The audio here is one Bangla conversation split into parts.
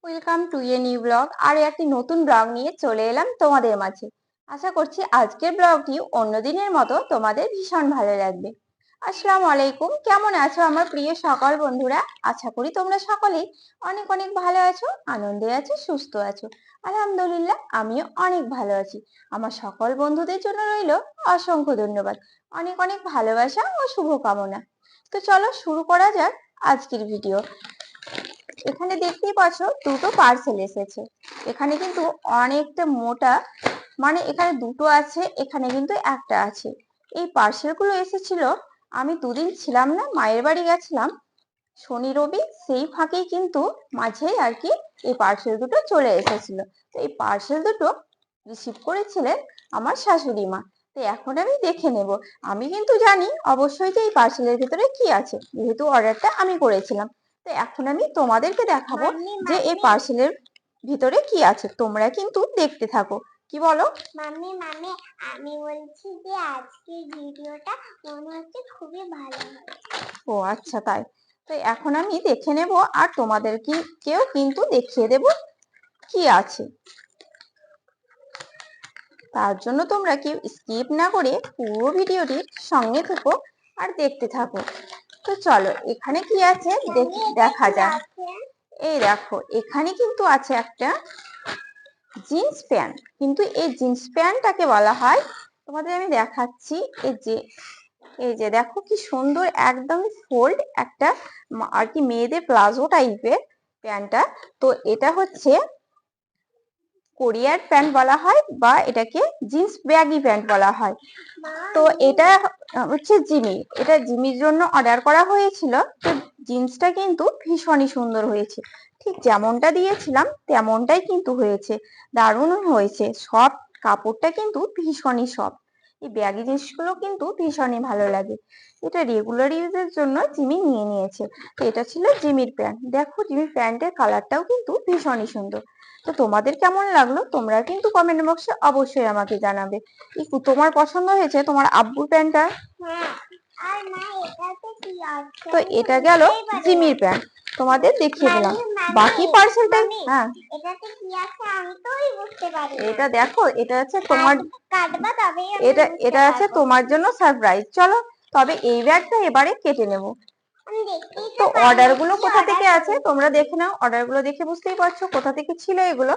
Welcome to a new blog. আর একটি নতুন ব্লগ নিয়ে চলে এলাম তোমাদের মাঝে। আশা করছি আজকের ব্লগটি অন্য দিনের মতো তোমাদের ভীষণ ভালো লাগবে। আসসালামু আলাইকুম, কেমন আছো আমার প্রিয় সকল বন্ধুরা? আশা করি তোমরা সকলেই অনেক অনেক ভালো আছো, আনন্দে আছো, সুস্থ আছো। আলহামদুলিল্লাহ, আমিও অনেক ভালো আছি। আমার সকল বন্ধুদের জন্য রইল অসংখ্য ধন্যবাদ, অনেক অনেক ভালোবাসা ও শুভকামনা। তো চলো শুরু করা যাক আজকের ভিডিও। এখানে দেখতেই পাচ্ছ দুটো পার্সেল এসেছে। এখানে কিন্তু অনেকটা মোটা, মানে এখানে দুটো আছে, এখানে কিন্তু একটা আছে। এই পার্সেল গুলো এসেছিল, আমি দুদিন ছিলাম না, মায়ের বাড়ি গেছিলাম শনি রবি, সেই ফাঁকেই কিন্তু মাঝেই আর কি এই পার্সেল দুটো চলে এসেছিল। তো এই পার্সেল দুটো রিসিভ করেছিলেন আমার শাশুড়ি মা। তো এখন আমি দেখে নেব। আমি কিন্তু জানি অবশ্যই যে এই পার্সেলের ভিতরে কি আছে, যেহেতু অর্ডারটা আমি করেছিলাম। তো এখন আমি তোমাদেরকে দেখাবো যে এই পার্সেলের ভিতরে কি আছে। তোমরা কিন্তু দেখতে থাকো। কি বলো? মাম্মি মাম্মি আমি বলছি যে আজকের ভিডিওটা মনে হচ্ছে খুবই ভালো হবে। ও আচ্ছা, তাই? তো এখন আমি দেখে নেব আর তোমাদেরকে কেউ কিন্তু দেখিয়ে দেব কি আছে। তার জন্য তোমরা কেউ স্কিপ না করে পুরো ভিডিওটির সঙ্গে থেকো আর দেখতে থাকো। তো চলো এখানে কি আছে দেখা যাক। এই দেখো, এখানে কিন্তু আছে একটা জিন্স প্যান্ট। কিন্তু এই জিন্স প্যান্টটাকে বলা হয়, তোমাদের আমি দেখাচ্ছি, এই যে দেখো কি সুন্দর, একদম ফোল্ড একটা আর কি মেয়েদের প্লাজো টাইপের প্যান্টটা। তো এটা হচ্ছে কোরিয়ার প্যান্ট বলা হয়, বা এটাকে জিন্স ব্যাগি প্যান্ট বলা হয়। তো এটা হচ্ছে এটা জিমির জন্য অর্ডার করা হয়েছিল। তো জিন্সটা কিন্তু ভীষণই সুন্দর হয়েছে, ঠিক যেমনটা দিয়েছিলাম তেমনটাই কিন্তু হয়েছে, দারুণ হয়েছে। সব কাপড়টা কিন্তু ভীষণই সফট। এই ব্যাগি জিনিসগুলো কিন্তু ভীষণই ভালো লাগে। এটা রেগুলার ইউজের জন্য জিমি নিয়ে নিয়েছে। তো এটা ছিল জিমির প্যান্ট। দেখো জিমির প্যান্টের কালারটাও কিন্তু ভীষণই সুন্দর। তো তোমাদের কেমন লাগলো তোমরা কিন্তু কমেন্ট বক্সে অবশ্যই আমাকে জানাবে। তোমার পছন্দ হয়েছে তোমার আব্বুর প্যান্টটা? হ্যাঁ, আর মা এটাতে কি আছে? তো এটা গেল জিমির প্যান্ট, তোমাদের দেখিয়ে দিলাম। বাকি পার্সেলটা, হ্যাঁ এটাতে কি আছে আমি তো বুঝতে পারি না। এটা দেখো, এটা আছে তোমার, কাটবা তবে এটা আছে তোমার জন্য সারপ্রাইজ। চলো তবে এই ব্যাগটা এবারে কেটে নেব। তো অর্ডার গুলো কোথা থেকে আছে তোমরা দেখে নাও, অর্ডার গুলো দেখে বুঝতেই পারছো কোথা থেকে ছিল এগুলো।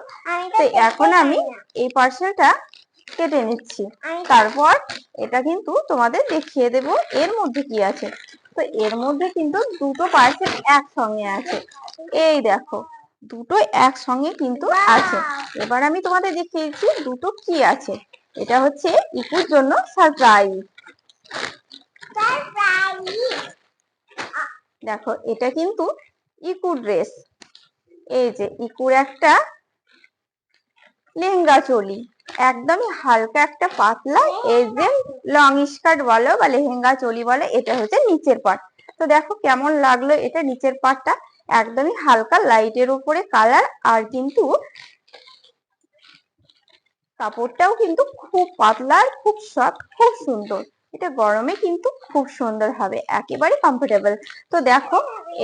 তো এখন আমি এই পার্সেলটা কেটে নিচ্ছি, তারপর এটা কিন্তু তোমাদের দেখিয়ে দেব এর মধ্যে কি আছে। তো এর মধ্যে কিন্তু দুটো পার্সেল একসঙ্গে আছে। এই দেখো, দুটো একসঙ্গে কিন্তু আছে। এবার আমি তোমাদের দেখিয়ে দিচ্ছি দুটো কি আছে। এটা হচ্ছে ইকুর জন্য সারপ্রাইজ। দেখো এটা কিন্তু ইকুর ড্রেস। এই যে ইকুর একটা লেহেঙ্গা চলি, একদমই হালকা একটা পাতলা, এই যে লং স্কার্ট বলো বা লেহেঙ্গা চলি বলে, এটা হচ্ছে নিচের পার্ট। তো দেখো কেমন লাগলো এটা নিচের পার্টটা, একদমই হালকা লাইটের উপরে কালার। আর কিন্তু কাপড়টাও কিন্তু খুব পাতলা আর খুব সফট, খুব সুন্দর। এটা গরমে কিন্তু খুব সুন্দর হবে, একেবারে কমফোর্টেবল। তো দেখো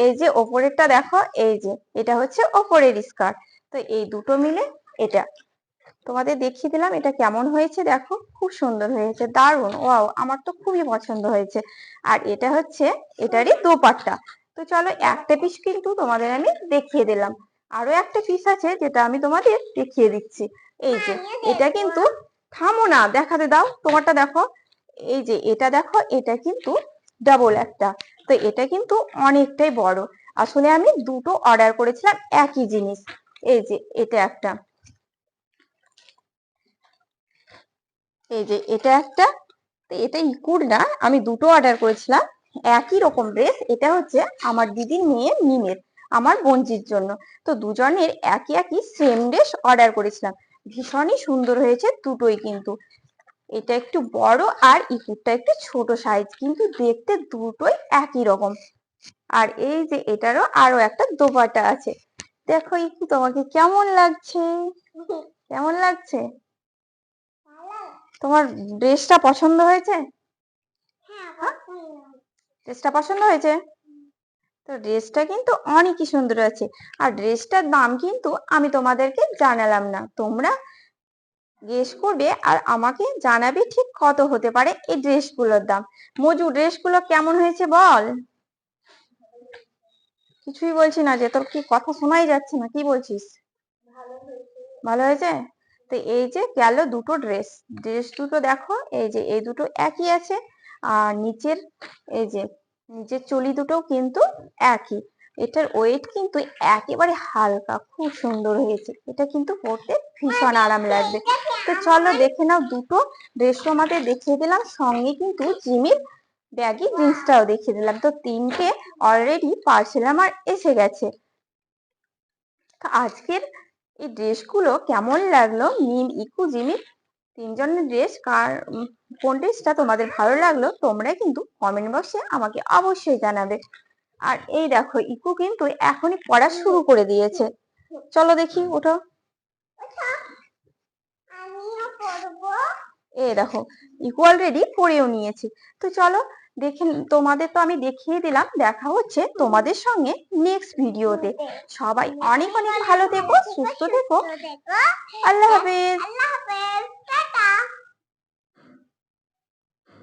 এই যে ওপরেরটা দেখো, এই যে এটা হচ্ছে ওপরের স্কার্ট। তো এই দুটো মিলে এটা তোমাদের দেখিয়ে দিলাম এটা কেমন হয়েছে। দেখো খুব সুন্দর হয়েছে, দারুণ, ওয়াও, আমার তো খুবই পছন্দ হয়েছে। আর এটা হচ্ছে এটারই দোপাট্টা। তো চলো একটা পিস কিন্তু তোমাদের আমি দেখিয়ে দিলাম, আরো একটা পিস আছে যেটা আমি তোমাদের দেখিয়ে দিচ্ছি। এই যে এটা কিন্তু, থামো না, দেখাতে দাও, তোমারটা দেখো। এই যে এটা দেখো, এটা কিন্তু ডাবল একটা। তো এটা কিন্তু অনেকটাই বড়। আসলে আমি দুটো অর্ডার করেছিলাম একই জিনিস। এই যে এটা একটা, এই যে এটা একটা। তো এটা ইকুর না, আমি দুটো অর্ডার করেছিলাম একই রকম ড্রেস। এটা হচ্ছে আমার দিদির মেয়ে মিমের, আমার বোনজির জন্য। তো দুজনের একই একই সেম ড্রেস অর্ডার করেছিলাম, ভীষণই সুন্দর হয়েছে দুটোই কিন্তু। এটা একটু বড় আর ইকুরটা একটু ছোট সাইজ, কিন্তু দেখতে দুটোই একই রকম। আর এই যে এটারও আরো একটা দোপাট্টা আছে। দেখো ইকু, তোমাকে কেমন লাগছে? কেমন লাগছে? তোমার ড্রেসটা পছন্দ হয়েছে? ড্রেসটা পছন্দ হয়েছে? তো ড্রেসটা কিন্তু অনেকই সুন্দর আছে। আর ড্রেসটার দাম কিন্তু আমি তোমাদেরকে জানালাম না, তোমরা গেস করবে আর আমাকে জানাবে ঠিক কত হতে পারে এই ড্রেসগুলোর দাম। মজু, ড্রেসগুলো কেমন হয়েছে বল? কিছুই বলছি না যে, তোর কি কথা শোনাই যাচ্ছে না, কি বলছিস? ভালো হয়েছে। তো এই যে গেল দুটো ড্রেস, ড্রেস দুটো দেখো, এই যে এই দুটো একই আছে। আর নিচের এই যে নিচের চুলি দুটো কিন্তু একই। এটার ওয়েট কিন্তু একেবারে হালকা, খুব সুন্দর হয়েছে। এটা কিন্তু পরতে ভীষণ আরাম লাগবে। তো চলো দেখে নাও, দুটো ড্রেস তোমাদের দেখিয়ে দিলাম, সঙ্গে কিন্তু জিমির ব্যাগি জিন্সটাও দেখিয়ে দিলাম। তো তিনটে অলরেডি পার্সেল আমার এসে গেছে। তো আজকের এই ড্রেসগুলো কেমন লাগলো, মিম, ইকু, জিমি তিনজনের ড্রেস কোন ড্রেসটা তোমাদের ভালো লাগলো তোমরা কিন্তু কমেন্ট বক্সে আমাকে অবশ্যই জানাবে। আর এই দেখো, ইকু কিন্তু এখনই পড়া শুরু করে দিয়েছে। চলো দেখি, ওঠো। আমিও পড়বো। এই দেখো, ইকু অলরেডি পড়েও নিয়েছে। তো চলো দেখে, তোমাদের তো আমি দেখিয়ে দিলাম। দেখা হচ্ছে তোমাদের সঙ্গে নেক্সট ভিডিওতে। সবাই অনেক অনেক ভালো থেকো, সুস্থ থেকো। আল্লাহ হাফেজ। আল্লাহ হাফেজ।